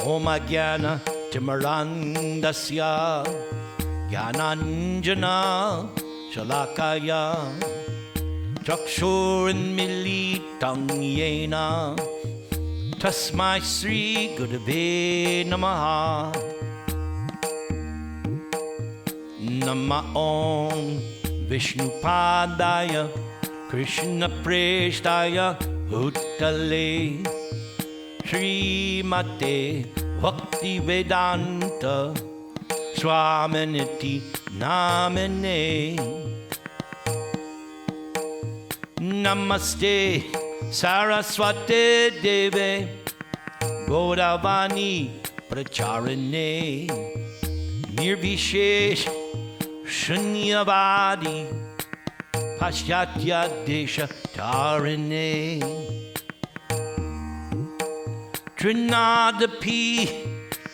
Om Ajnana Timirandasya Jnananjana Shalakaya Chakshurunmilitam Yena Tasmai Sri Gurave Namaha. Nama Om Vishnupadaya Krishna Preshtaya Bhutale Srimate Bhakti Vedanta Swaminiti Namine. Namaste Saraswati Deve Gaudavani Pracharane Nirvishesh Shunyavadi Paschatya Desha Tarane Trinadapi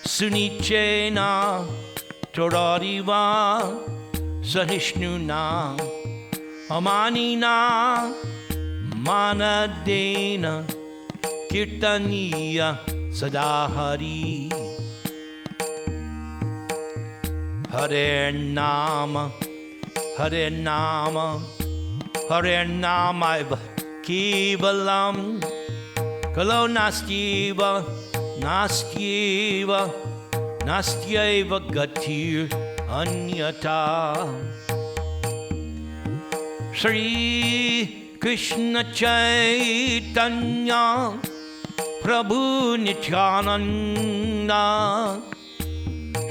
Sunichena Toradiva Sahishnuna Amanina Manadena Kirtaniya Sadahari Hare Nama Hare Nama Hare Nama Kevalam Kalo Nastyeva Nastyeva Nastyeva Gatir Anyata Sri Krishna Chaitanya Prabhu Nityananda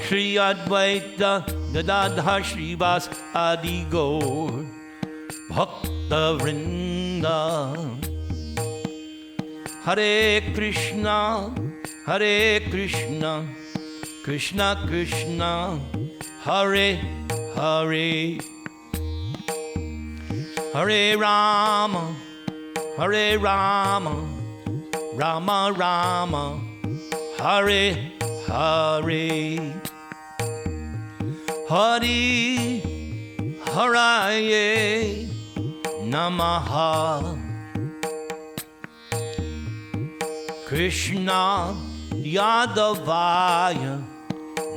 Shri Advaita Gadadhar Shrivas Adi Gaur Bhakta Vrinda. Hare Krishna Krishna Krishna Hare Hare Hare Rama Rama Rama Hare Hare Hari Haraye Namaha Krishna Yadavaya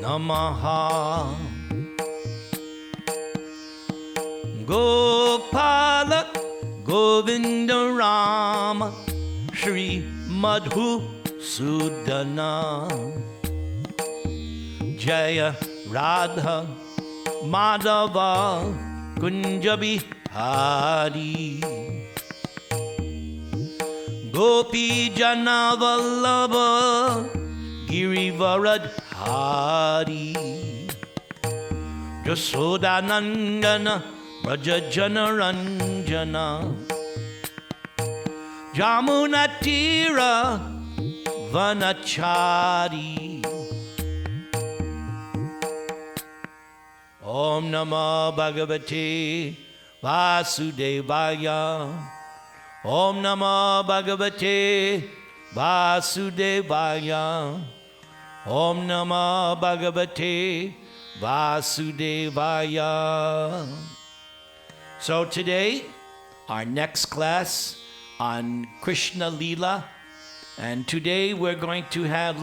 Namaha Gopala Govinda Rama Shri Madhu Sudana Jaya Radha Madhava Kunjabi Hari Gopi Jana Vallabha Girivarad Hari Jasodanandana Braja Jana Ranjana Jamunatira Vanachari. Om Namah Bhagavate Vasudevaya. Om Namah Bhagavate Vasudevaya. Om Namah Bhagavate Vasudevaya. So today, our next class on Krishna-lila, and today we're going to have,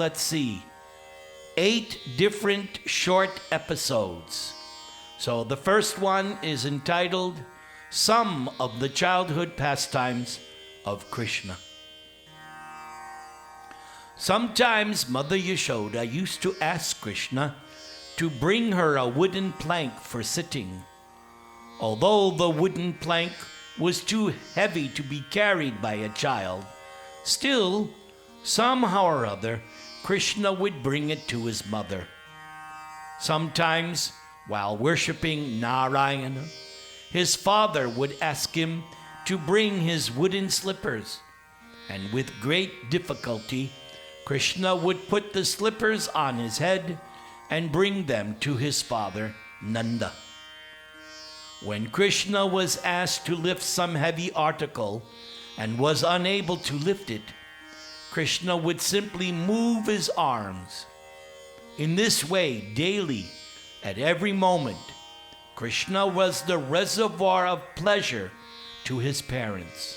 8 different short episodes. So the first one is entitled Some of the Childhood Pastimes of Krishna. Sometimes Mother Yashoda used to ask Krishna to bring her a wooden plank for sitting. Although the wooden plank was too heavy to be carried by a child, still, somehow or other, Krishna would bring it to his mother. Sometimes, while worshipping Narayana, his father would ask him to bring his wooden slippers, and with great difficulty, Krishna would put the slippers on his head and bring them to his father, Nanda. When Krishna was asked to lift some heavy article and was unable to lift it, Krishna would simply move his arms. In this way, daily, at every moment, Krishna was the reservoir of pleasure to his parents.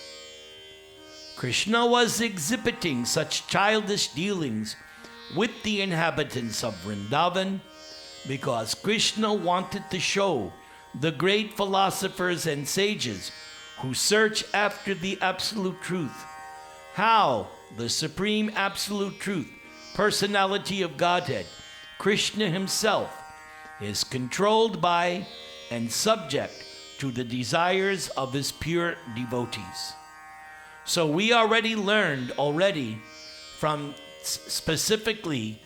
Krishna was exhibiting such childish dealings with the inhabitants of Vrindavan, because Krishna wanted to show the great philosophers and sages who search after the absolute truth how the supreme absolute truth, personality of Godhead, Krishna himself, is controlled by and subject to the desires of his pure devotees. So we already learned from specifically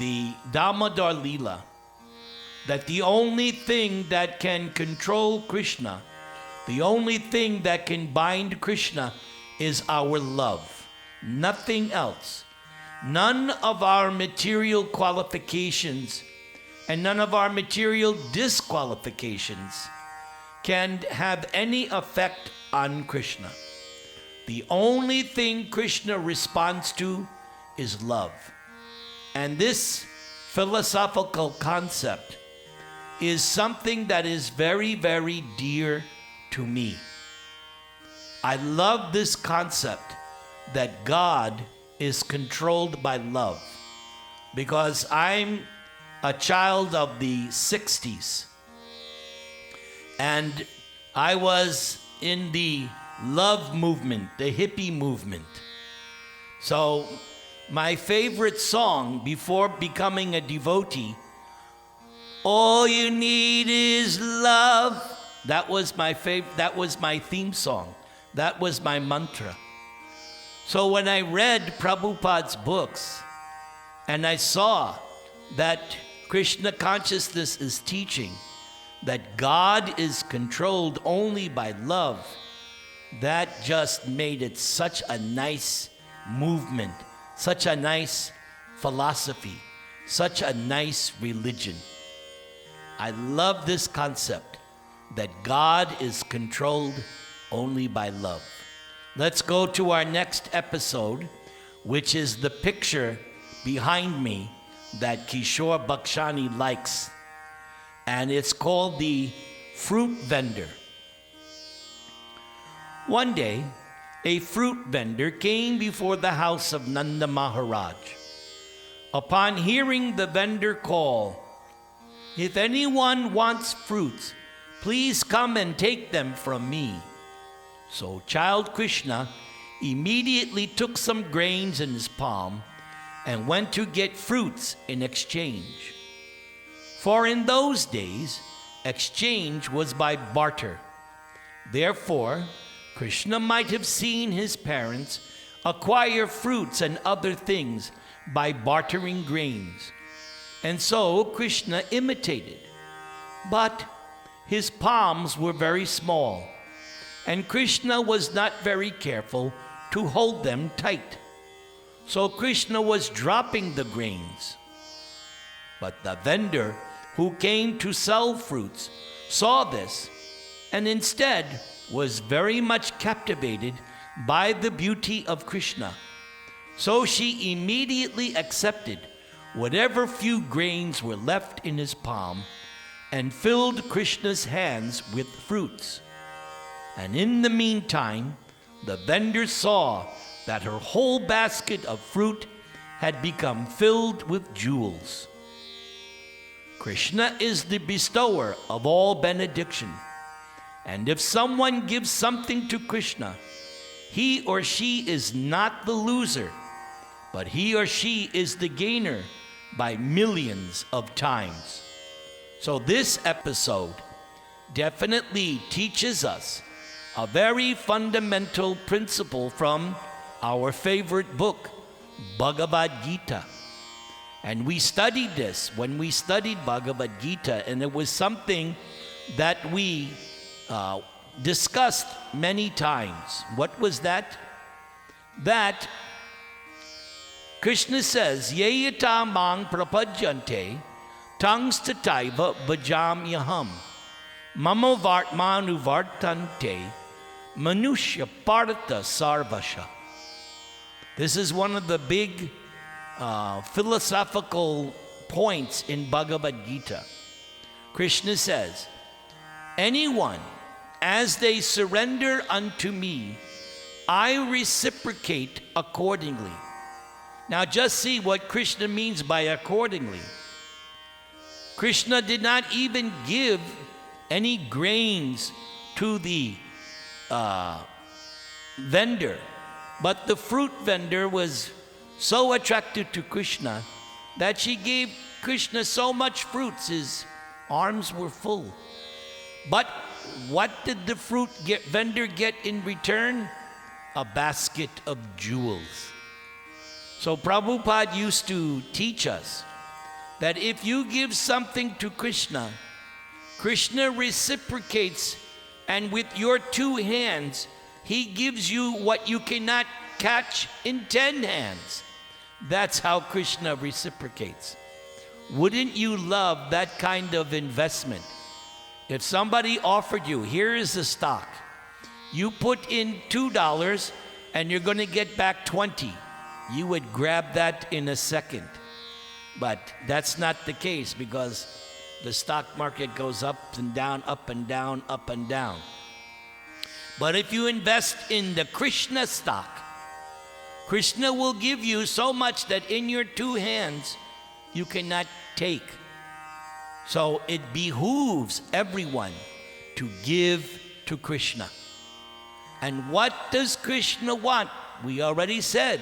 the Damodar Leela that the only thing that can control Krishna, the only thing that can bind Krishna is our love, nothing else. None of our material qualifications and none of our material disqualifications can have any effect on Krishna. The only thing Krishna responds to is love. And this philosophical concept is something that is very, very dear to me. I love this concept that God is controlled by love, because I'm a child of the 60s and I was in the love movement, the hippie movement. So my favorite song before becoming a devotee, all you need is love. That was my theme song. That was my mantra. So when I read Prabhupada's books and I saw that Krishna consciousness is teaching that God is controlled only by love, that just made it such a nice movement, such a nice philosophy, such a nice religion. I love this concept that God is controlled only by love. Let's go to our next episode, which is the picture behind me that Kishore Bakshani likes. And it's called the fruit vendor. One day, a fruit vendor came before the house of Nanda Maharaj. Upon hearing the vendor call, "If anyone wants fruits, please come and take them from me." So child Krishna immediately took some grains in his palm and went to get fruits in exchange. For in those days, exchange was by barter. Therefore, Krishna might have seen his parents acquire fruits and other things by bartering grains. And so Krishna imitated. But his palms were very small, and Krishna was not very careful to hold them tight. So Krishna was dropping the grains. But the vendor who came to sell fruits saw this and instead was very much captivated by the beauty of Krishna. So she immediately accepted whatever few grains were left in his palm and filled Krishna's hands with fruits. And in the meantime, the vendor saw that her whole basket of fruit had become filled with jewels. Krishna is the bestower of all benediction. And if someone gives something to Krishna, he or she is not the loser, but he or she is the gainer by millions of times. So this episode definitely teaches us a very fundamental principle from our favorite book, Bhagavad Gita. And we studied this when we studied Bhagavad Gita, and it was something that we discussed many times. What was that? That Krishna says, "Yeyata mang prapajyante, tangs tataiva bhajam yaham, mama vartmanu vartante, manushya partha sarvasha." This is one of the big philosophical points in Bhagavad Gita. Krishna says, "Anyone, as they surrender unto me, I reciprocate accordingly. Now just see what Krishna means by accordingly. Krishna did not even give any grains to the vendor, but the fruit vendor was so attracted to Krishna that she gave Krishna so much fruits his arms were full. But what did the fruit vendor get in return? A basket of jewels. So Prabhupada used to teach us that if you give something to Krishna, Krishna reciprocates, and with your 2 hands, he gives you what you cannot catch in 10 hands. That's how Krishna reciprocates. Wouldn't you love that kind of investment? If somebody offered you, here is the stock. You put in $2 and you're going to get back 20. You would grab that in a second. But that's not the case, because the stock market goes up and down, up and down, up and down. But if you invest in the Krishna stock, Krishna will give you so much that in your 2 hands you cannot take. So it behooves everyone to give to Krishna. And what does Krishna want? We already said.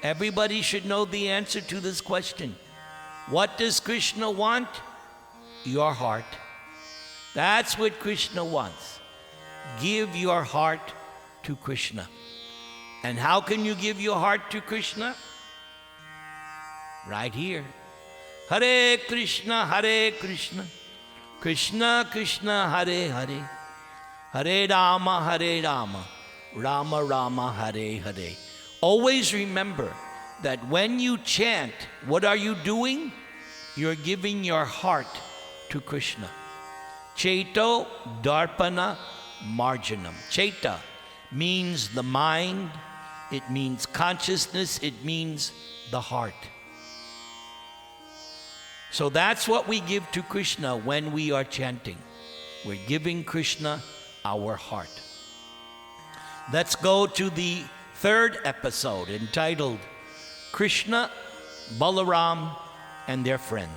Everybody should know the answer to this question. What does Krishna want? Your heart. That's what Krishna wants. Give your heart to Krishna. And how can you give your heart to Krishna? Right here. Hare Krishna, Krishna Krishna, Hare Hare, Hare Rama, Rama Rama, Hare Hare. Always remember that when you chant, what are you doing? You're giving your heart to Krishna. Cheto Darpana Marjanam. Cheta means the mind, it means consciousness, it means the heart. So that's what we give to Krishna when we are chanting. We're giving Krishna our heart. Let's go to the 3rd episode entitled Krishna, Balaram, and Their Friends.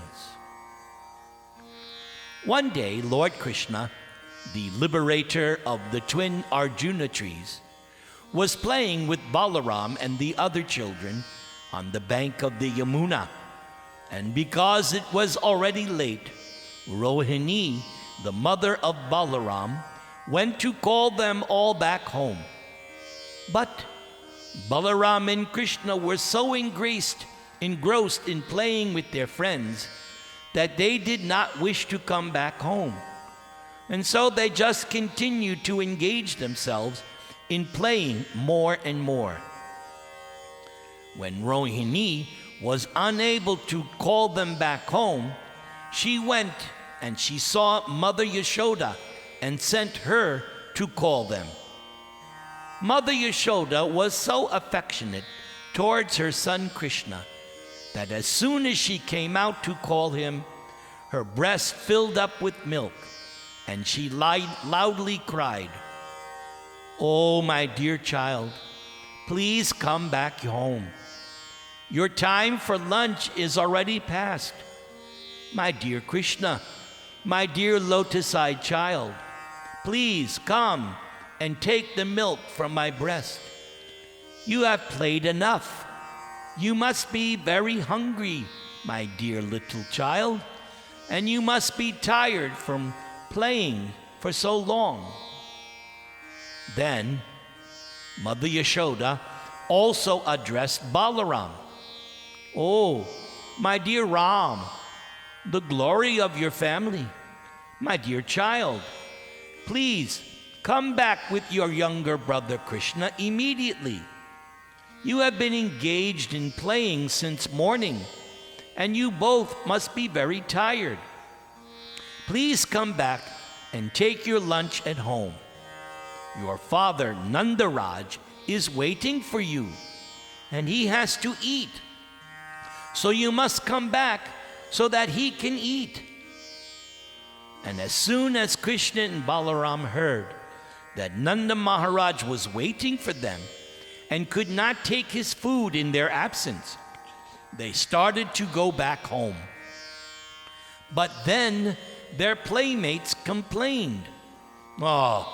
One day, Lord Krishna, the liberator of the twin Arjuna trees, was playing with Balaram and the other children on the bank of the Yamuna. And because it was already late, Rohini, the mother of Balaram, went to call them all back home. But Balaram and Krishna were so engrossed in playing with their friends that they did not wish to come back home. And so they just continued to engage themselves in playing more and more. When Rohini was unable to call them back home, she went and she saw Mother Yashoda and sent her to call them. Mother Yashoda was so affectionate towards her son Krishna that as soon as she came out to call him, her breast filled up with milk, and she loudly cried, "Oh, my dear child, please come back home. Your time for lunch is already past. My dear Krishna, my dear lotus-eyed child, please come and take the milk from my breast. You have played enough. You must be very hungry, my dear little child, and you must be tired from playing for so long." Then Mother Yashoda also addressed Balaram. "Oh, my dear Ram, the glory of your family, my dear child, please come back with your younger brother Krishna immediately. You have been engaged in playing since morning, and you both must be very tired. Please come back and take your lunch at home. Your father Nandaraj is waiting for you, and he has to eat. So you must come back so that he can eat." And as soon as Krishna and Balaram heard that Nanda Maharaj was waiting for them and could not take his food in their absence, they started to go back home. But then their playmates complained. "Oh,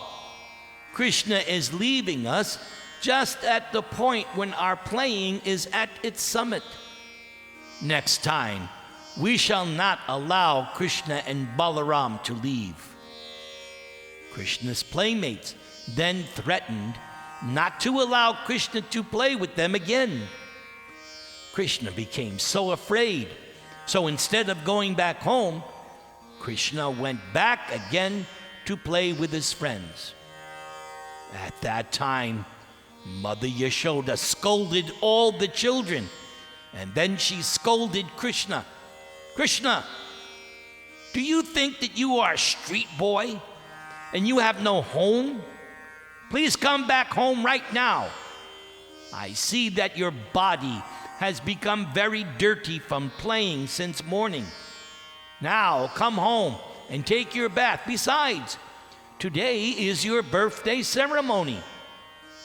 Krishna is leaving us just at the point when our playing is at its summit. Next time, we shall not allow Krishna and Balaram to leave." Krishna's playmates then threatened not to allow Krishna to play with them again. Krishna became so afraid. So instead of going back home, Krishna went back again to play with his friends. At that time, Mother Yashoda scolded all the children, and then she scolded Krishna. "Krishna, do you think that you are a street boy and you have no home? Please come back home right now. I see that your body has become very dirty from playing since morning. Now come home and take your bath. Besides, today is your birthday ceremony.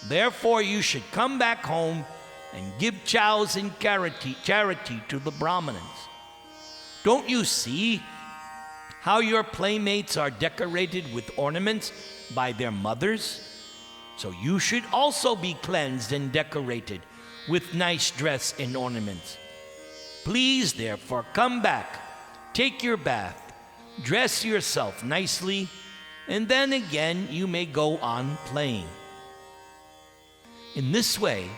Therefore, you should come back home and give chows and charity to the Brahmanas. Don't you see how your playmates are decorated with ornaments by their mothers? So you should also be cleansed and decorated with nice dress and ornaments. Please, therefore, come back, take your bath, dress yourself nicely, and then again you may go on playing." In this way,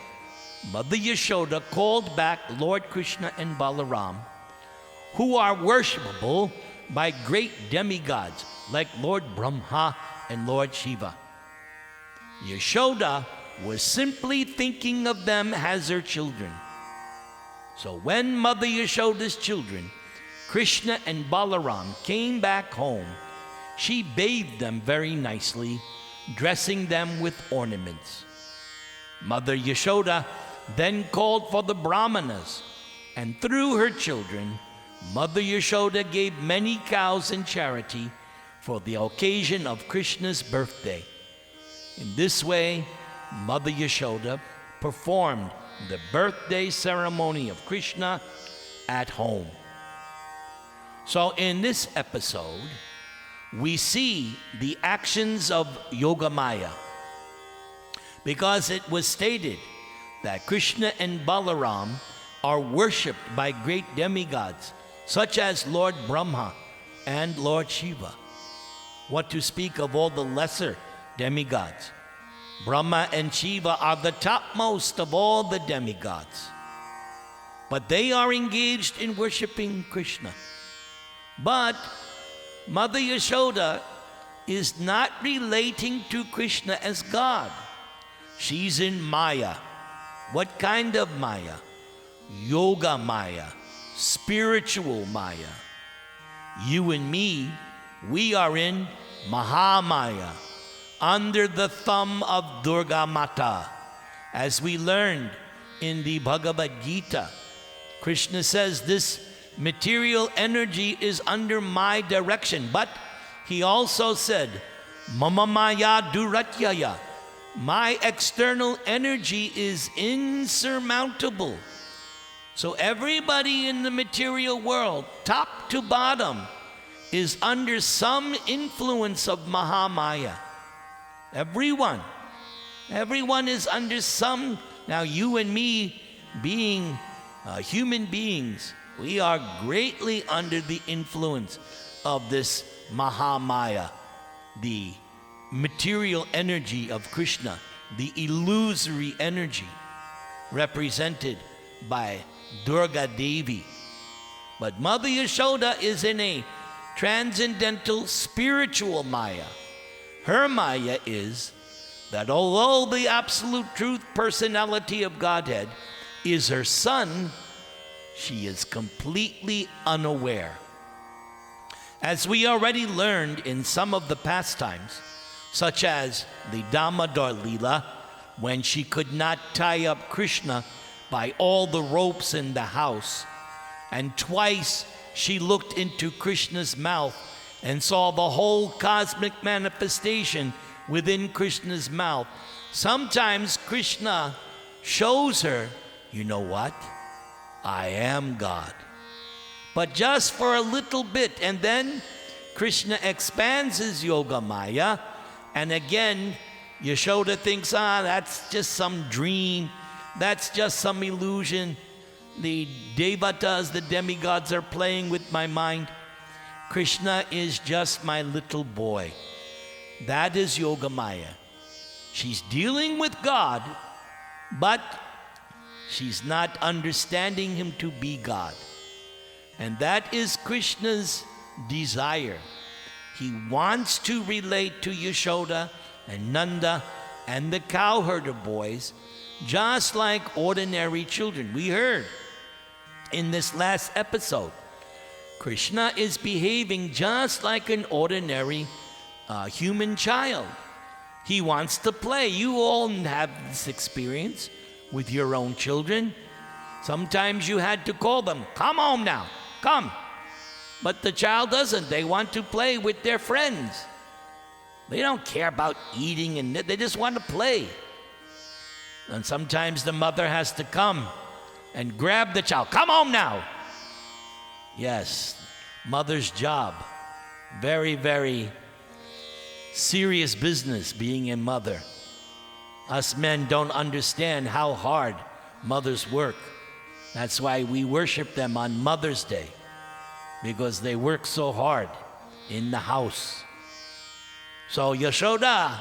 Mother Yashoda called back Lord Krishna and Balaram, who are worshipable by great demigods like Lord Brahma and Lord Shiva. Yashoda was simply thinking of them as her children. So when Mother Yashoda's children, Krishna and Balaram, came back home, she bathed them very nicely, dressing them with ornaments. Mother Yashoda then called for the Brahmanas, and through her children, Mother Yashoda gave many cows in charity for the occasion of Krishna's birthday. In this way, Mother Yashoda performed the birthday ceremony of Krishna at home. So in this episode, we see the actions of Yogamaya, because it was stated that Krishna and Balaram are worshipped by great demigods, such as Lord Brahma and Lord Shiva. What to speak of all the lesser demigods? Brahma and Shiva are the topmost of all the demigods. But they are engaged in worshiping Krishna. But Mother Yashoda is not relating to Krishna as God. She's in Maya. What kind of Maya? Yoga Maya, spiritual Maya. You and me, we are in Mahamaya, under the thumb of Durga Mata. As we learned in the Bhagavad Gita, Krishna says this material energy is under my direction, but he also said, Mama Maya Duratyaya, my external energy is insurmountable. So everybody in the material world, top to bottom, is under some influence of Mahamaya. Everyone is under some. Now you and me being human beings, we are greatly under the influence of this Mahamaya, the material energy of Krishna, the illusory energy represented by Durga Devi. But Mother Yashoda is in a transcendental spiritual Maya. Her Maya is that although the absolute truth personality of Godhead is her son, she is completely unaware. As we already learned in some of the pastimes, such as the Damodar Lila, when she could not tie up Krishna by all the ropes in the house, and twice she looked into Krishna's mouth and saw the whole cosmic manifestation within Krishna's mouth. Sometimes Krishna shows her, you know what? I am God. But just for a little bit, and then Krishna expands his Yoga Maya, and again, Yashoda thinks, that's just some dream, that's just some illusion. The devatas, the demigods, are playing with my mind. Krishna is just my little boy. That is Yoga Maya. She's dealing with God, but she's not understanding him to be God. And that is Krishna's desire. He wants to relate to Yashoda and Nanda and the cowherder boys just like ordinary children. We heard in this last episode, Krishna is behaving just like an ordinary human child. He wants to play. You all have this experience with your own children. Sometimes you had to call them, come home now, come. But the child doesn't. They want to play with their friends. They don't care about eating, and they just want to play. And sometimes the mother has to come and grab the child. Come home now. Yes, mother's job. Very, very serious business being a mother. Us men don't understand how hard mothers work. That's why we worship them on Mother's Day, because they work so hard in the house. So Yashoda,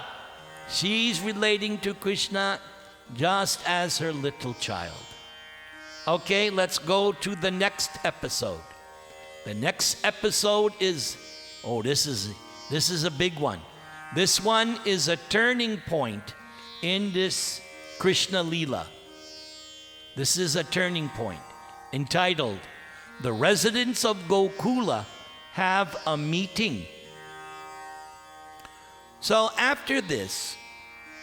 she's relating to Krishna just as her little child. Okay, let's go to the next episode. The next episode is, this is a big one. This one is a turning point in this Krishna-lila. This is a turning point entitled, The Residents of Gokula Have a Meeting. So after this,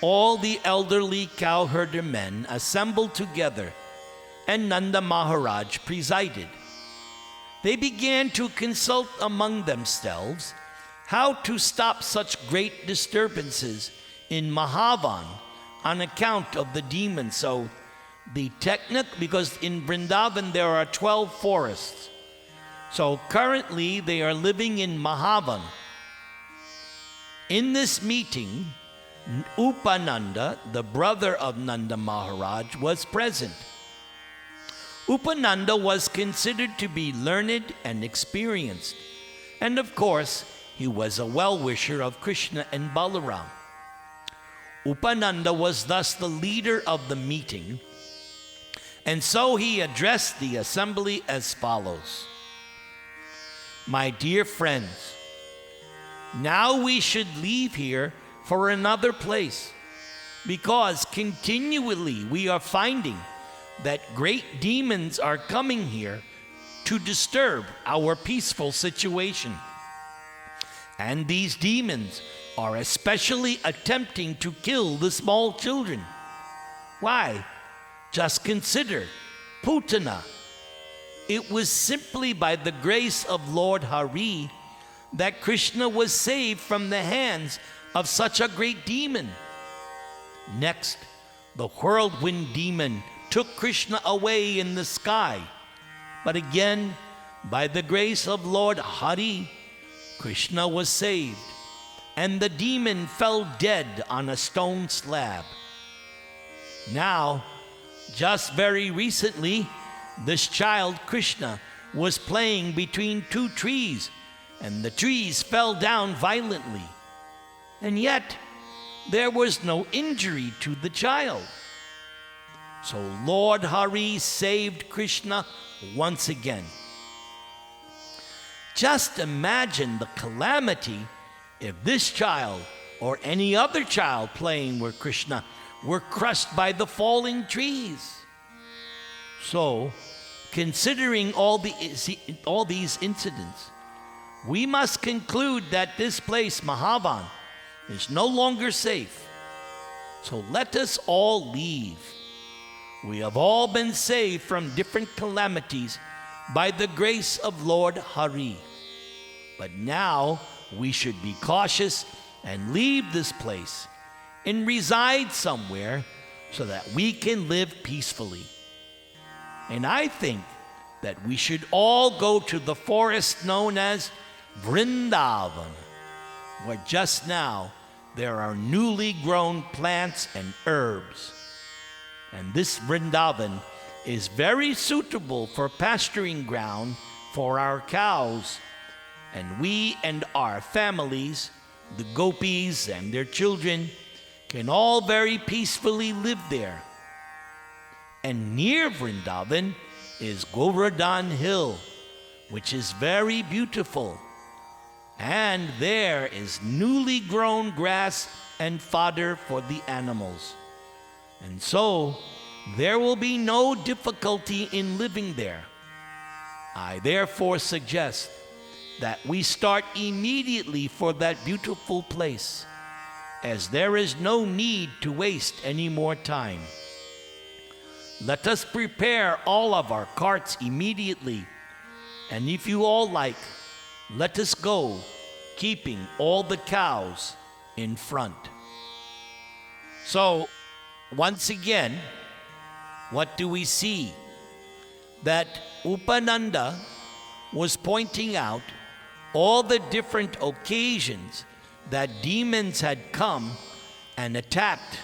all the elderly cowherder men assembled together, and Nanda Maharaj presided. They began to consult among themselves how to stop such great disturbances in Mahavan on account of the demons. So the technique, because in Vrindavan there are 12 forests. So currently they are living in Mahavan. In this meeting, Upananda, the brother of Nanda Maharaj, was present. Upananda was considered to be learned and experienced, and of course, he was a well-wisher of Krishna and Balaram. Upananda was thus the leader of the meeting, and so he addressed the assembly as follows. My dear friends, now we should leave here for another place, because continually we are finding that great demons are coming here to disturb our peaceful situation. And these demons are especially attempting to kill the small children. Why? Just consider Putana. It was simply by the grace of Lord Hari that Krishna was saved from the hands of such a great demon. Next, the whirlwind demon took Krishna away in the sky. But again, by the grace of Lord Hari, Krishna was saved, and the demon fell dead on a stone slab. Now, just very recently, this child Krishna was playing between two trees, and the trees fell down violently. And yet, there was no injury to the child. So Lord Hari saved Krishna once again. Just imagine the calamity if this child or any other child playing with Krishna were crushed by the falling trees. So, considering all these incidents, we must conclude that this place, Mahavan, is no longer safe. So let us all leave. We have all been saved from different calamities by the grace of Lord Hari. But now we should be cautious and leave this place and reside somewhere so that we can live peacefully. And I think that we should all go to the forest known as Vrindavan, where just now there are newly grown plants and herbs. And this Vrindavan is very suitable for pasturing ground for our cows, and we and our families, the gopis and their children, can all very peacefully live there. And near Vrindavan is Govardhan Hill, which is very beautiful. And there is newly grown grass and fodder for the animals. And so, there will be no difficulty in living there. I therefore suggest that we start immediately for that beautiful place, as there is no need to waste any more time. Let us prepare all of our carts immediately, and if you all like, let us go, keeping all the cows in front. So, once again, what do we see? That Upananda was pointing out all the different occasions that demons had come and attacked.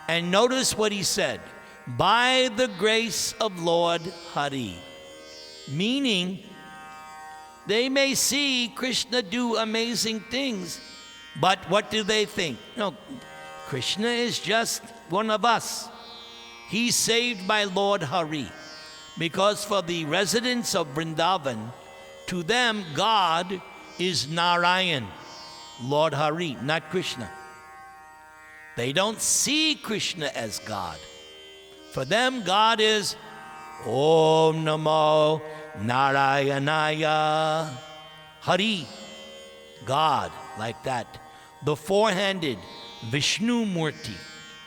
And notice what he said, by the grace of Lord Hari. Meaning, they may see Krishna do amazing things, but what do they think? No, Krishna is just one of us. He's saved by Lord Hari. Because for the residents of Vrindavan, to them God is Narayan, Lord Hari, not Krishna. They don't see Krishna as God. For them, God is Om Namo Narayanaya Hari, God, like that. The four-handed Vishnu Murti,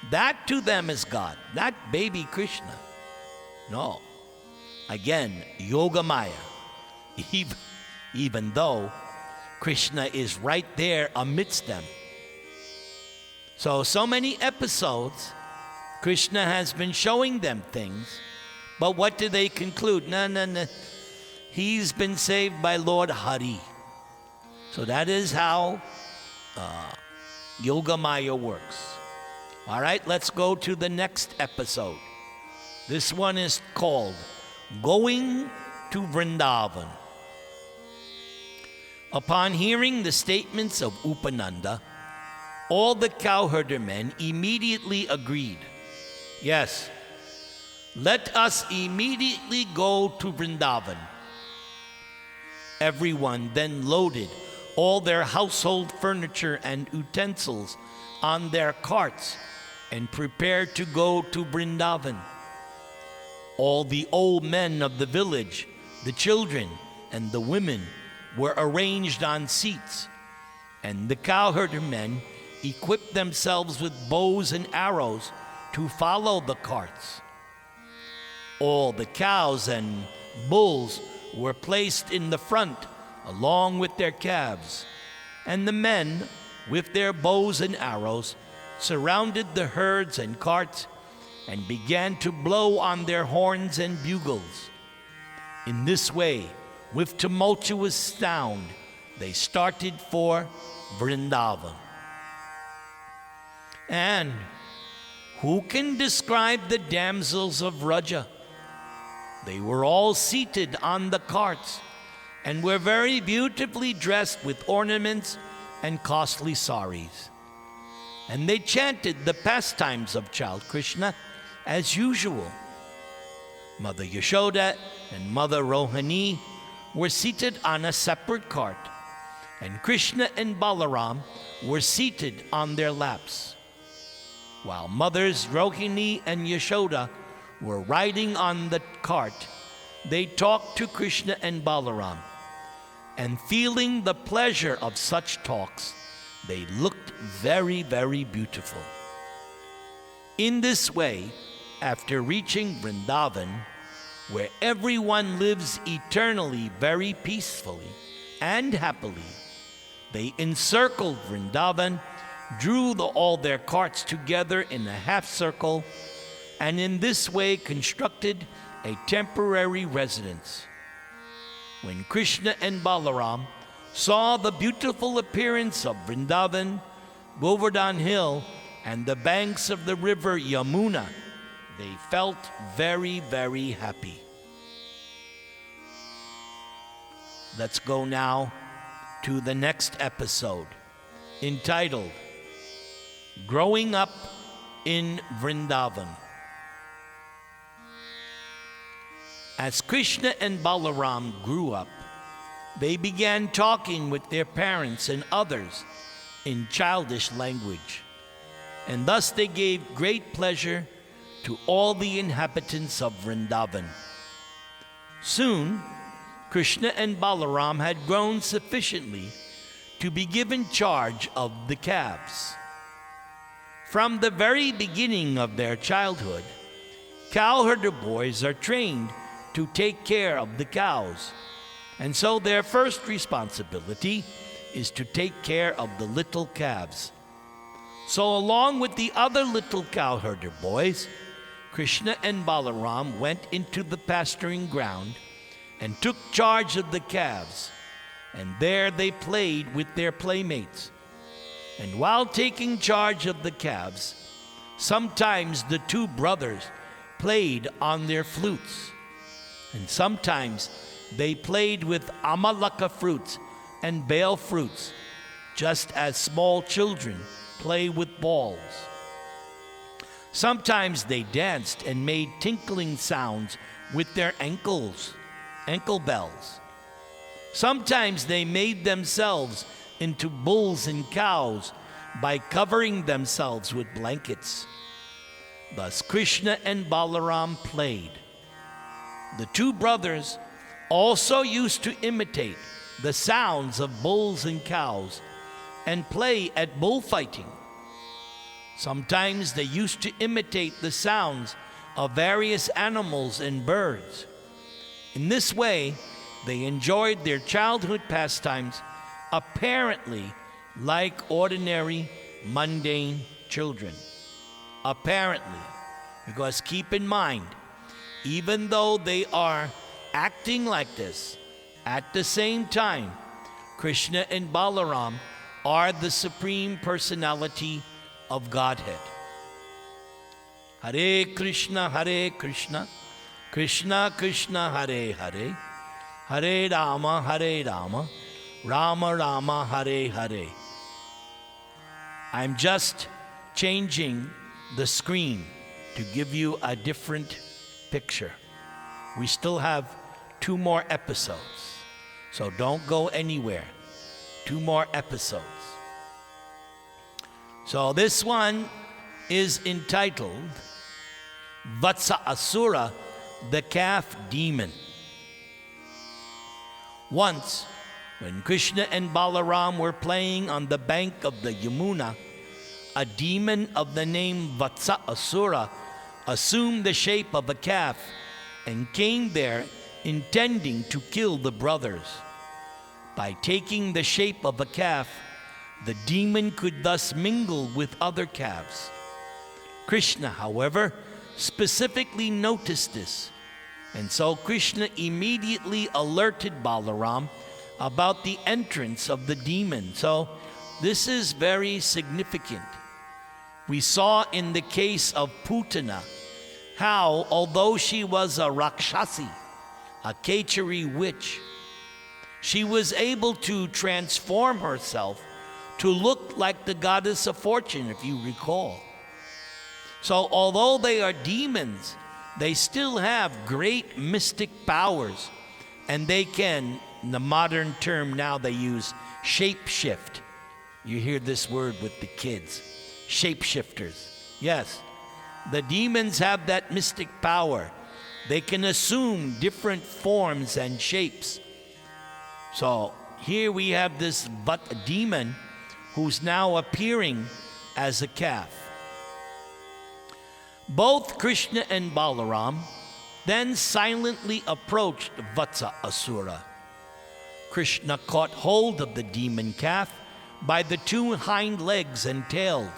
that to them is God, not baby Krishna. No. Again, Yogamaya, even though Krishna is right there amidst them. So many episodes, Krishna has been showing them things, but what do they conclude? No. He's been saved by Lord Hari. So that is how Yogamaya works. All right, let's go to the next episode. This one is called Going to Vrindavan. Upon hearing the statements of Upananda, all the cowherder men immediately agreed. Yes, let us immediately go to Vrindavan. Everyone then loaded all their household furniture and utensils on their carts and prepared to go to Vrindavan. All the old men of the village, the children, and the women were arranged on seats, and the cowherder men equipped themselves with bows and arrows to follow the carts. All the cows and bulls were placed in the front along with their calves, and the men, with their bows and arrows, surrounded the herds and carts and began to blow on their horns and bugles. In this way, with tumultuous sound, they started for Vrindavan. And who can describe the damsels of Vraja? They were all seated on the carts and were very beautifully dressed with ornaments and costly saris. And they chanted the pastimes of child Krishna as usual. Mother Yashoda and Mother Rohini were seated on a separate cart, and Krishna and Balaram were seated on their laps, while Mothers Rohini and Yashoda were riding on the cart. They talked to Krishna and Balaram, and feeling the pleasure of such talks, they looked very, very beautiful. In this way, after reaching Vrindavan, where everyone lives eternally very peacefully and happily, they encircled Vrindavan, drew all their carts together in a half circle, and in this way constructed a temporary residence. When Krishna and Balaram saw the beautiful appearance of Vrindavan, Govardhan Hill, and the banks of the river Yamuna, they felt very, very happy. Let's go now to the next episode, entitled Growing Up in Vrindavan. As Krishna and Balaram grew up, they began talking with their parents and others in childish language, and thus they gave great pleasure to all the inhabitants of Vrindavan. Soon, Krishna and Balaram had grown sufficiently to be given charge of the calves. From the very beginning of their childhood, cowherder boys are trained to take care of the cows, and so their first responsibility is to take care of the little calves. So along with the other little cowherder boys, Krishna and Balaram went into the pasturing ground and took charge of the calves, and there they played with their playmates. And while taking charge of the calves, sometimes the two brothers played on their flutes, and sometimes they played with amalaka fruits and bale fruits, just as small children play with balls. Sometimes they danced and made tinkling sounds with their ankle bells. Sometimes they made themselves into bulls and cows by covering themselves with blankets. Thus Krishna and Balaram played. The two brothers also used to imitate the sounds of bulls and cows and play at bullfighting. Sometimes they used to imitate the sounds of various animals and birds. In this way, they enjoyed their childhood pastimes apparently like ordinary, mundane children. Apparently, because keep in mind, even though they are acting like this, at the same time, Krishna and Balaram are the Supreme Personality of Godhead. Hare Krishna, Krishna Krishna, Hare Hare, Hare Rama, Rama Rama, Hare Hare. I'm just changing the screen to give you a different picture. We still have 2 more episodes, so don't go anywhere. 2 more episodes. So this one is entitled Vatsa-asura, the calf demon. Once, when Krishna and Balaram were playing on the bank of the Yamuna, a demon of the name Vatsa-asura assumed the shape of a calf and came there intending to kill the brothers. By taking the shape of a calf, the demon could thus mingle with other calves. Krishna, however, specifically noticed this, and so Krishna immediately alerted Balaram about the entrance of the demon. So this is very significant. We saw in the case of Putana how, although she was a Rakshasi, a Kechari witch, she was able to transform herself to look like the goddess of fortune, if you recall. So although they are demons, they still have great mystic powers, and they can, in the modern term now they use shapeshift. You hear this word with the kids, shapeshifters. Yes, the demons have that mystic power. They can assume different forms and shapes. So here we have this demon who's now appearing as a calf. Both Krishna and Balaram then silently approached Vatsa-asura. Krishna caught hold of the demon calf by the 2 hind legs and tails,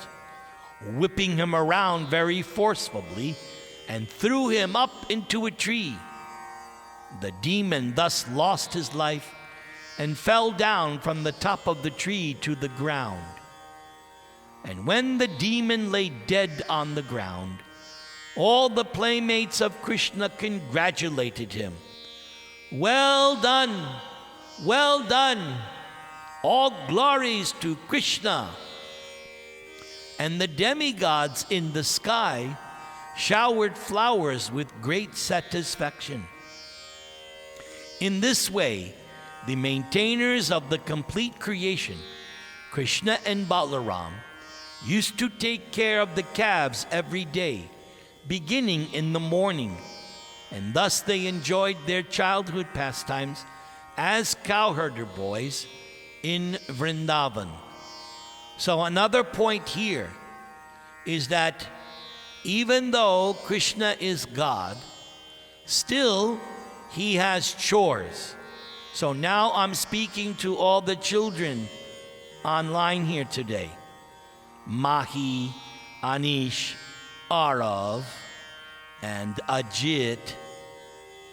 whipping him around very forcefully and threw him up into a tree. The demon thus lost his life and fell down from the top of the tree to the ground. And when the demon lay dead on the ground, all the playmates of Krishna congratulated him. "Well done! Well done! All glories to Krishna!" And the demigods in the sky showered flowers with great satisfaction. In this way, the maintainers of the complete creation, Krishna and Balaram, used to take care of the calves every day, beginning in the morning, and thus they enjoyed their childhood pastimes as cowherder boys in Vrindavan. So another point here is that even though Krishna is God, still he has chores. So now I'm speaking to all the children online here today. Mahi, Anish, Arav, and Ajit,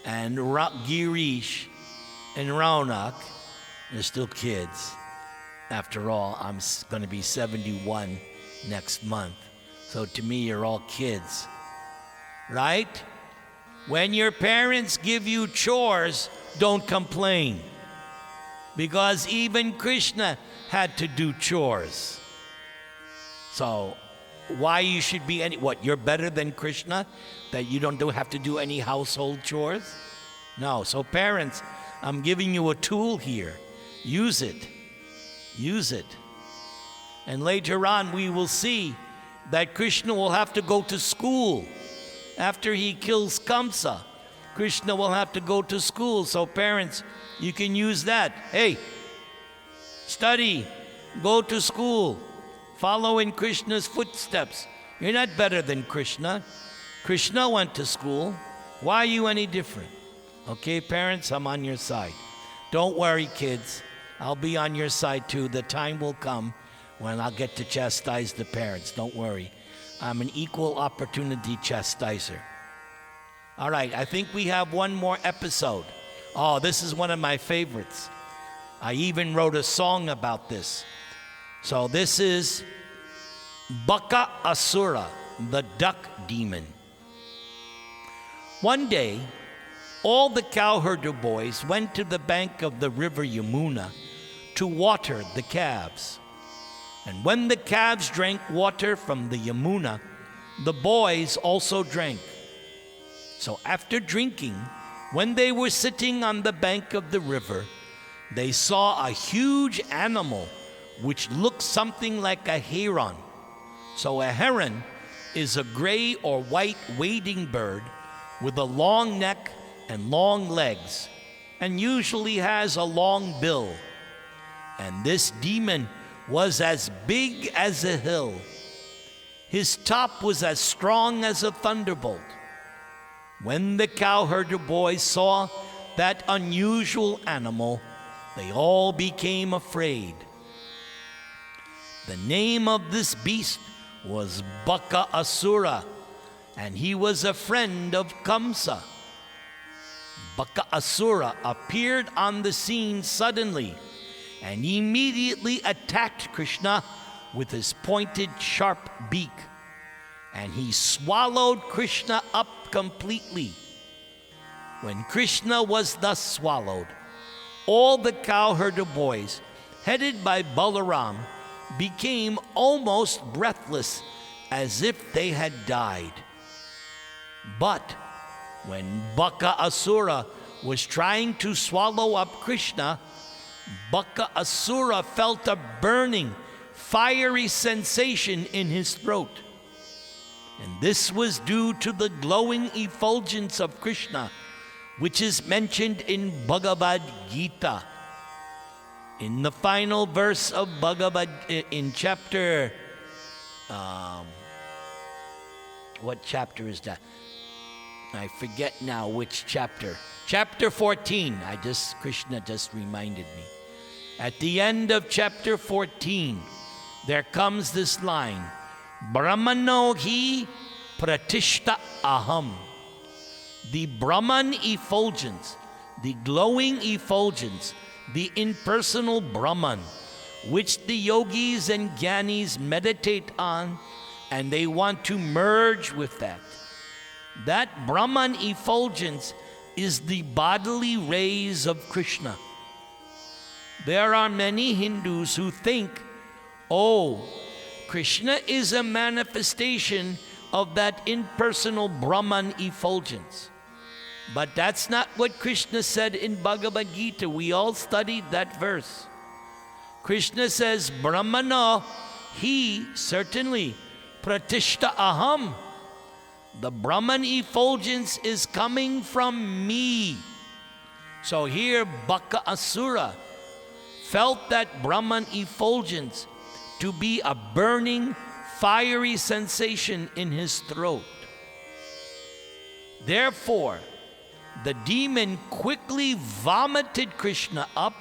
and Girish, and Raunak. They're still kids. After all, I'm going to be 71 next month. So to me, you're all kids. Right? When your parents give you chores, don't complain. Because even Krishna had to do chores. So why you should be what, you're better than Krishna? That you don't have to do any household chores? No. So parents, I'm giving you a tool here. Use it. Use it. And later on we will see that Krishna will have to go to school. After he kills Kamsa, Krishna will have to go to school. So parents, you can use that. Hey, study, go to school, follow in Krishna's footsteps. You're not better than Krishna. Krishna went to school. Why are you any different? Okay, parents, I'm on your side. Don't worry, kids. I'll be on your side too. The time will come when I'll get to chastise the parents. Don't worry. I'm an equal opportunity chastiser. All right, I think we have one more episode. Oh, this is one of my favorites. I even wrote a song about this. So this is Baka Asura, the duck demon. One day, all the cowherder boys went to the bank of the river Yamuna to water the calves. And when the calves drank water from the Yamuna, the boys also drank. So after drinking, when they were sitting on the bank of the river, they saw a huge animal which looked something like a heron. So a heron is a gray or white wading bird with a long neck and long legs, and usually has a long bill. And this demon was as big as a hill. His top was as strong as a thunderbolt. When the cowherder boys saw that unusual animal, they all became afraid. The name of this beast was Baka Asura, and he was a friend of Kamsa. Baka Asura appeared on the scene suddenly and immediately attacked Krishna with his pointed, sharp beak. And he swallowed Krishna up completely. When Krishna was thus swallowed, all the cowherder boys, headed by Balaram, became almost breathless, as if they had died. But when Baka Asura was trying to swallow up Krishna, Baka Asura felt a burning, fiery sensation in his throat. And this was due to the glowing effulgence of Krishna, which is mentioned in Bhagavad Gita. In the final verse of in chapter, what chapter is that? I forget now which chapter. Chapter 14. Krishna just reminded me. At the end of chapter 14, there comes this line, Brahmano hi Pratishta Aham. The Brahman effulgence, the glowing effulgence, the impersonal Brahman, which the yogis and jnanis meditate on, and they want to merge with that. That Brahman effulgence is the bodily rays of Krishna. There are many Hindus who think, oh, Krishna is a manifestation of that impersonal Brahman effulgence. But that's not what Krishna said in Bhagavad Gita. We all studied that verse. Krishna says, Brahmana, he certainly, Pratishta Aham. The Brahman effulgence is coming from me. So here Baka Asura felt that Brahman effulgence to be a burning, fiery sensation in his throat. Therefore, the demon quickly vomited Krishna up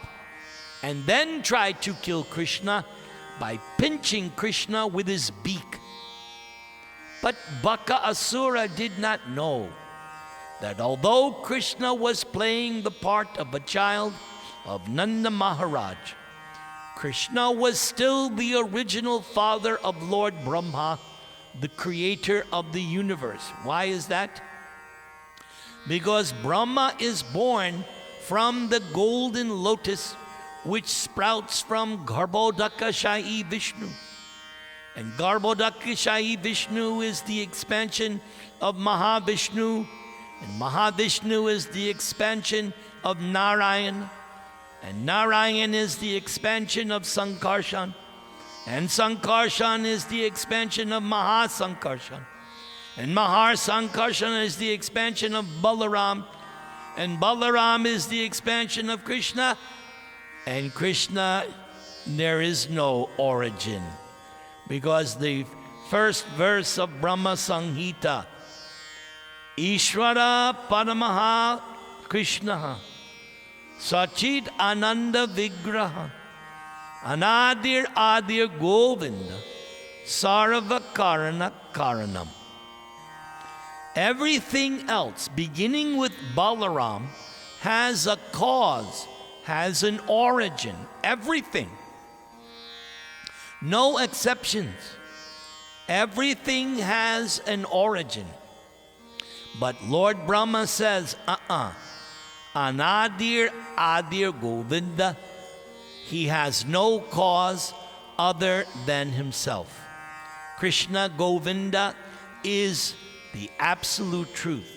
and then tried to kill Krishna by pinching Krishna with his beak. But Baka Asura did not know that although Krishna was playing the part of a child of Nanda Maharaj, Krishna was still the original father of Lord Brahma, the creator of the universe. Why is that? Because Brahma is born from the golden lotus which sprouts from Garbhodakashayi Vishnu. And Garbhodakashayi Vishnu is the expansion of Mahavishnu, and Mahavishnu is the expansion of Narayan, and Narayan is the expansion of Sankarshan, and Sankarshan is the expansion of Mahasankarshan, and Mahasankarshan is the expansion of Balaram, and Balaram is the expansion of Krishna, and Krishna, there is no origin. Because the first verse of Brahma Samhita, Ishvara Paramaha Krishna, Sachit Ananda Vigraha, Anadir Adir Govinda, Sarva Karana Karanam. Everything else, beginning with Balaram, has a cause, has an origin. Everything. No exceptions. Everything has an origin. But Lord Brahma says, Anadir Adir Govinda. He has no cause other than himself. Krishna Govinda is the absolute truth.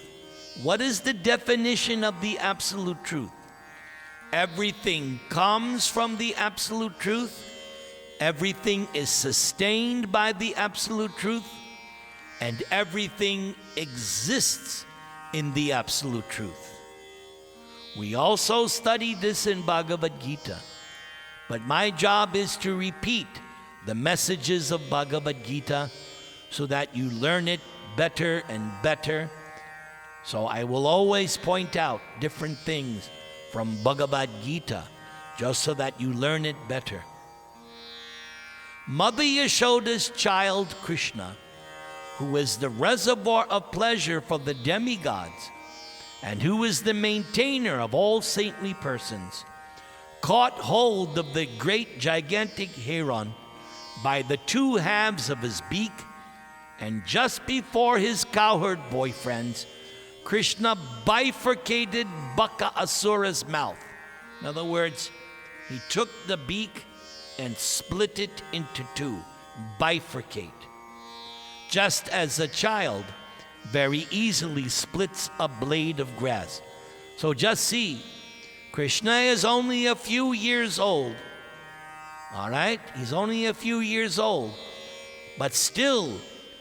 What is the definition of the absolute truth? Everything comes from the absolute truth. Everything is sustained by the absolute truth, and everything exists in the absolute truth. We also study this in Bhagavad Gita, but my job is to repeat the messages of Bhagavad Gita so that you learn it better and better. So I will always point out different things from Bhagavad Gita just so that you learn it better. Mother Yashoda's child Krishna, who is the reservoir of pleasure for the demigods, and who is the maintainer of all saintly persons, caught hold of the great gigantic heron by the two halves of his beak, and just before his cowherd boyfriends, Krishna bifurcated Baka Asura's mouth. In other words, he took the beak and split it into two, bifurcate. Just as a child very easily splits a blade of grass. So just see, Krishna is only a few years old. All right? He's only a few years old. But still,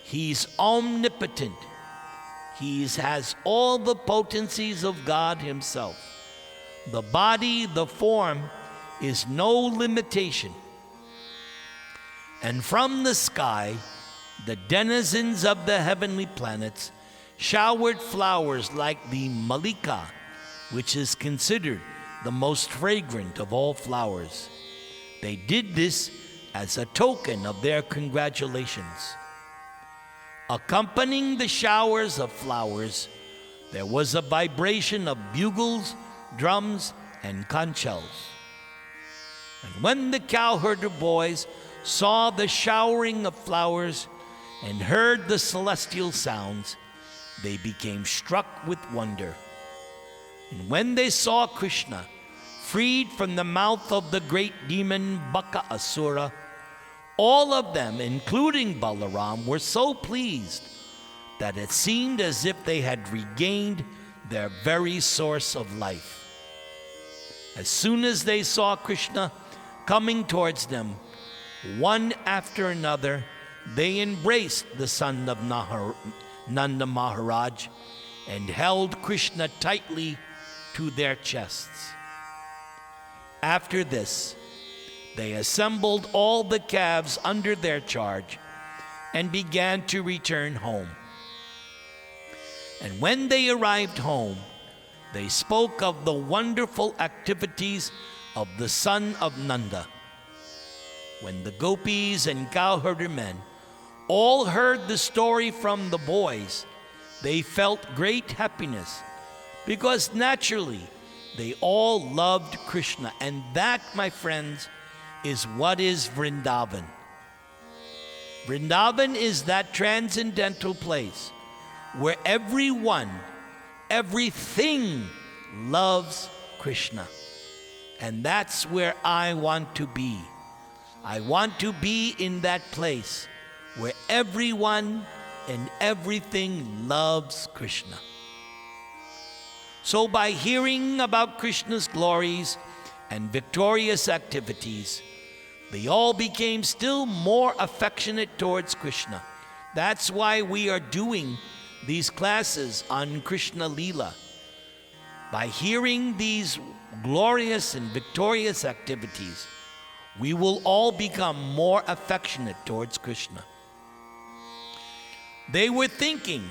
he's omnipotent. He has all the potencies of God himself. The body, the form, is no limitation. And from the sky, the denizens of the heavenly planets showered flowers like the malika, which is considered the most fragrant of all flowers. They did this as a token of their congratulations. Accompanying the showers of flowers, there was a vibration of bugles, drums, and conch shells. And when the cowherder boys saw the showering of flowers and heard the celestial sounds, they became struck with wonder. And when they saw Krishna freed from the mouth of the great demon Asura, all of them, including Balaram, were so pleased that it seemed as if they had regained their very source of life. As soon as they saw Krishna coming towards them, one after another, they embraced the son of Nanda Maharaj and held Krishna tightly to their chests. After this, they assembled all the calves under their charge and began to return home. And when they arrived home, they spoke of the wonderful activities of the son of Nanda. When the gopis and cowherder men all heard the story from the boys, they felt great happiness because naturally they all loved Krishna. And that, my friends, is what is Vrindavan. Vrindavan is that transcendental place where everyone, everything loves Krishna. And that's where I want to be. I want to be in that place where everyone and everything loves Krishna. So by hearing about Krishna's glories and victorious activities, they all became still more affectionate towards Krishna. That's why we are doing these classes on Krishna-lila. By hearing these glorious and victorious activities, we will all become more affectionate towards Krishna. They were thinking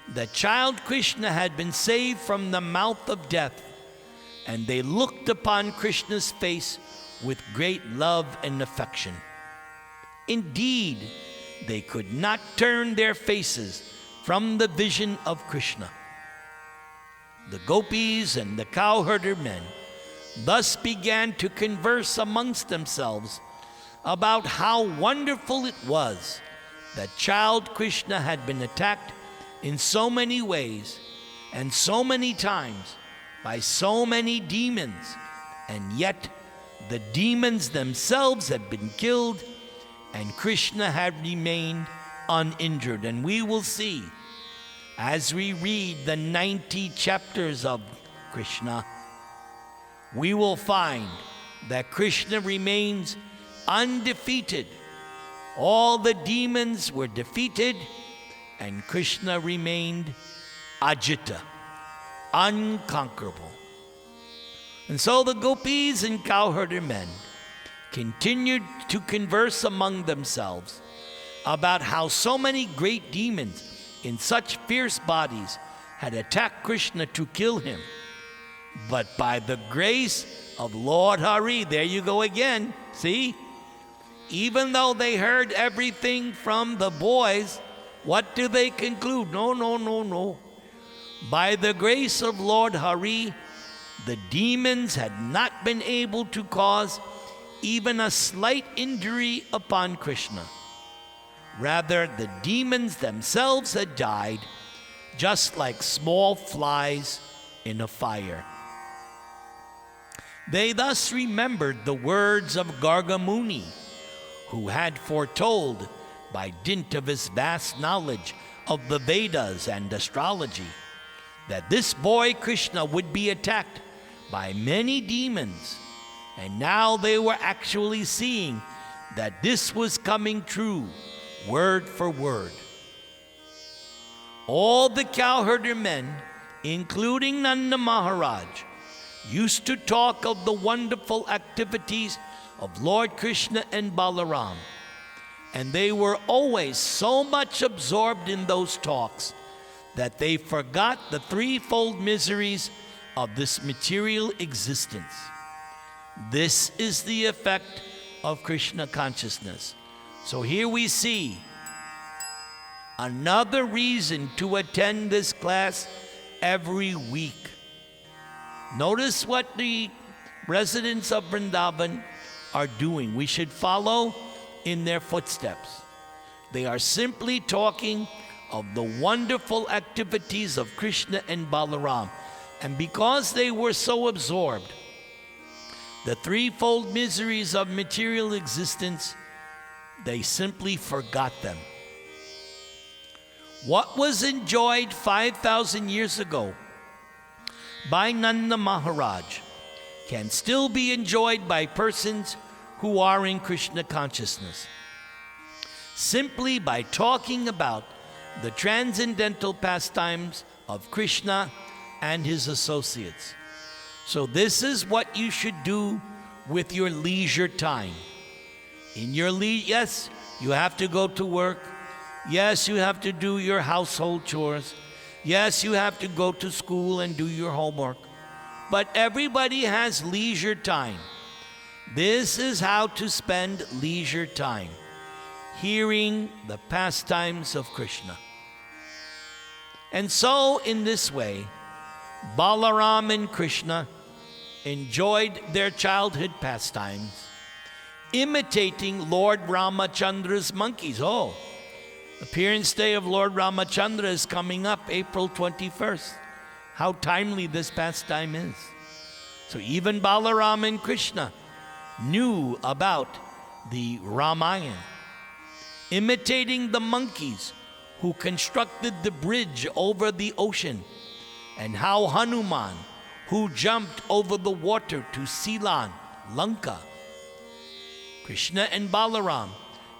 that child Krishna had been saved from the mouth of death, and they looked upon Krishna's face with great love and affection. Indeed, they could not turn their faces from the vision of Krishna. The gopis and the cowherder men thus began to converse amongst themselves about how wonderful it was that child Krishna had been attacked in so many ways and so many times by so many demons, and yet the demons themselves had been killed and Krishna had remained uninjured. And we will see, as we read the 90 chapters of Krishna, we will find that Krishna remains undefeated. All the demons were defeated, and Krishna remained Ajita, unconquerable. And so the gopis and cowherder men continued to converse among themselves about how so many great demons in such fierce bodies had attacked Krishna to kill him. But by the grace of Lord Hari, there you go again, see? Even though they heard everything from the boys, what do they conclude? No. By the grace of Lord Hari, the demons had not been able to cause even a slight injury upon Krishna. Rather, the demons themselves had died, just like small flies in a fire. They thus remembered the words of Gargamuni, who had foretold, by dint of his vast knowledge of the Vedas and astrology, that this boy Krishna would be attacked by many demons. And now they were actually seeing that this was coming true, word for word. All the cowherder men, including Nanda Maharaj, used to talk of the wonderful activities of Lord Krishna and Balaram. And they were always so much absorbed in those talks that they forgot the threefold miseries of this material existence. This is the effect of Krishna consciousness. So here we see Another reason to attend this class every week. Notice what the residents of Vrindavan are doing. We should follow in their footsteps. They are simply talking of the wonderful activities of Krishna and Balaram. And because they were so absorbed, the threefold miseries of material existence, they simply forgot them. What was enjoyed 5,000 years ago by Nanda Maharaj can still be enjoyed by persons who are in Krishna consciousness, simply by talking about the transcendental pastimes of Krishna and his associates. So this is what you should do with your leisure time. In your yes, you have to go to work. Yes, you have to do your household chores. Yes, you have to go to school and do your homework. But everybody has leisure time. This is how to spend leisure time, hearing the pastimes of Krishna. And so, in this way, Balaram and Krishna enjoyed their childhood pastimes, imitating Lord Ramachandra's monkeys. Oh, appearance day of Lord Ramachandra is coming up April 21st. How timely this pastime is. So even Balaram and Krishna knew about the Ramayana, imitating the monkeys who constructed the bridge over the ocean, and how Hanuman, who jumped over the water to Ceylon, Lanka. Krishna and Balaram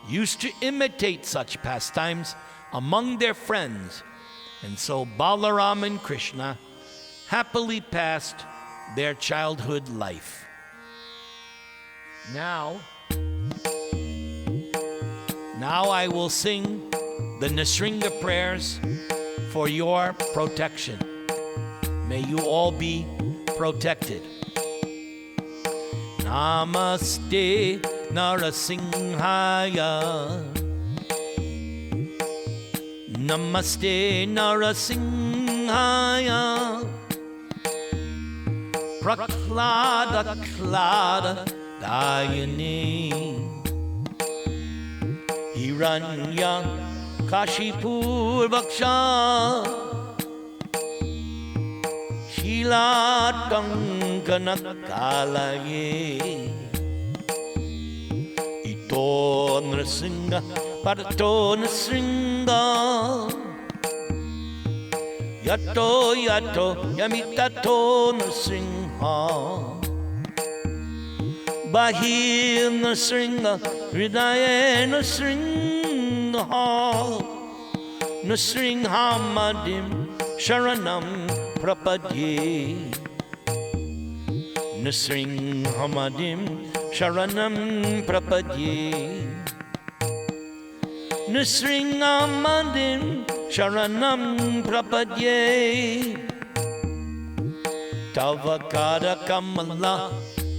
used to imitate such pastimes among their friends, and so Balaram and Krishna happily passed their childhood life. Now I will sing the Nisringa prayers for your protection. May you all be protected. Namaste Narasimhaya. Namaste Narasimhaya. Prahlada Klada Dayane. Hiranya Kashipur Vaksha. Shilatankana Kalaye. Ito Nrsinga Parato Nrsinga. Yato Yato Yamitato Nrsinga. Bahir Nrsinga Hridaye Nrsinga. Nrsinga Madim Sharanam Prapadye. Nrsinga Madim Sharanam Prapadye. Nrsinga Madim Sharanam Prapadye. Tavakara Kamala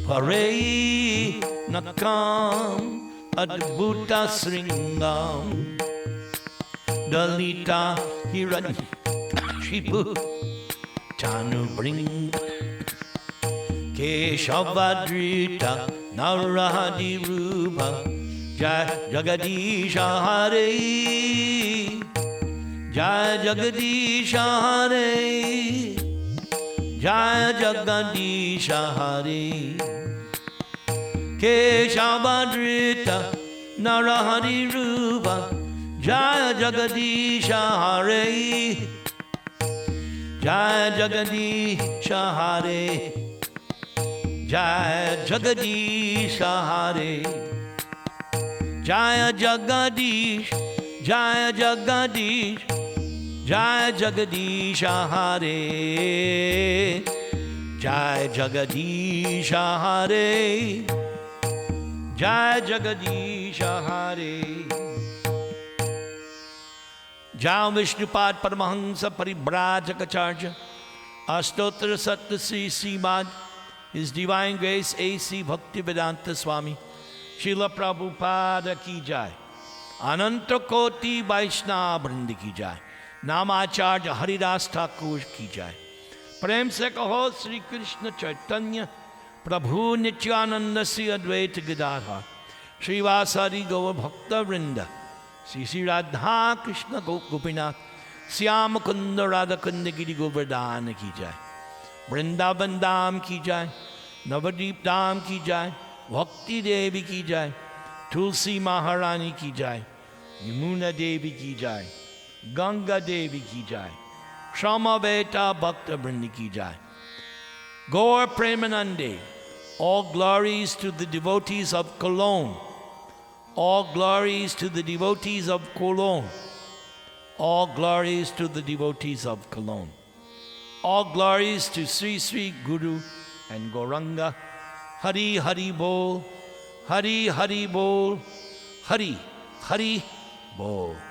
Parei Nakam Adbhuta Sringam. Dalita Hiranyashipu Tanu Bring Keshavadrita Narahadi Rupa Jai Jagadisha Hare. Jai Jagadisha Hare. Jai Jagadisha Hare. Keshavadrita Narahari Rupa Jai Jagadisha Hare. Jai Jagadisha Hare. Jai Jagadisha Hare. Jai Jagadish. Jai Jagadish. Jai Jagadisha Hare. Jai Jagadisha Hare. Jai Jagadisha Hare. Jai Vishnupad Paramahansa Paribrajacharya Astotra Satta Sri Srimad His Divine Grace A.C. Bhaktivedanta Swami Srila Prabhupada Ki Jai. अनंत कोटि वैष्णव वृंद की जाए। नामाचार्य हरिदास ठाकुर की जाए। प्रेम से कहो श्री कृष्ण चैतन्य प्रभु नित्यानंद श्री अद्वैत गिदाधर श्रीवासादि गौर भक्त वृंद श्री श्री राधा कृष्ण गोपीनाथ श्याम कुंद राधा कुंद गिरि गोवर्धन की जाए। वृंदावन धाम की जाए। नवदीप धाम की जाए। भक्ति देवी की जाए। तुलसी महारानी की जाए। यमुना देवी की जाए। गंगा देवी की जाए। समवेता भक्त वृंद की जाए। Gaur Premanande, all glories to the devotees of Cologne, all glories to the devotees of Cologne, all glories to the devotees of Cologne, all glories to Sri Sri Guru and Gauranga. Hari Hari Bol, Hari Hari Bol, Hari Hari Bol.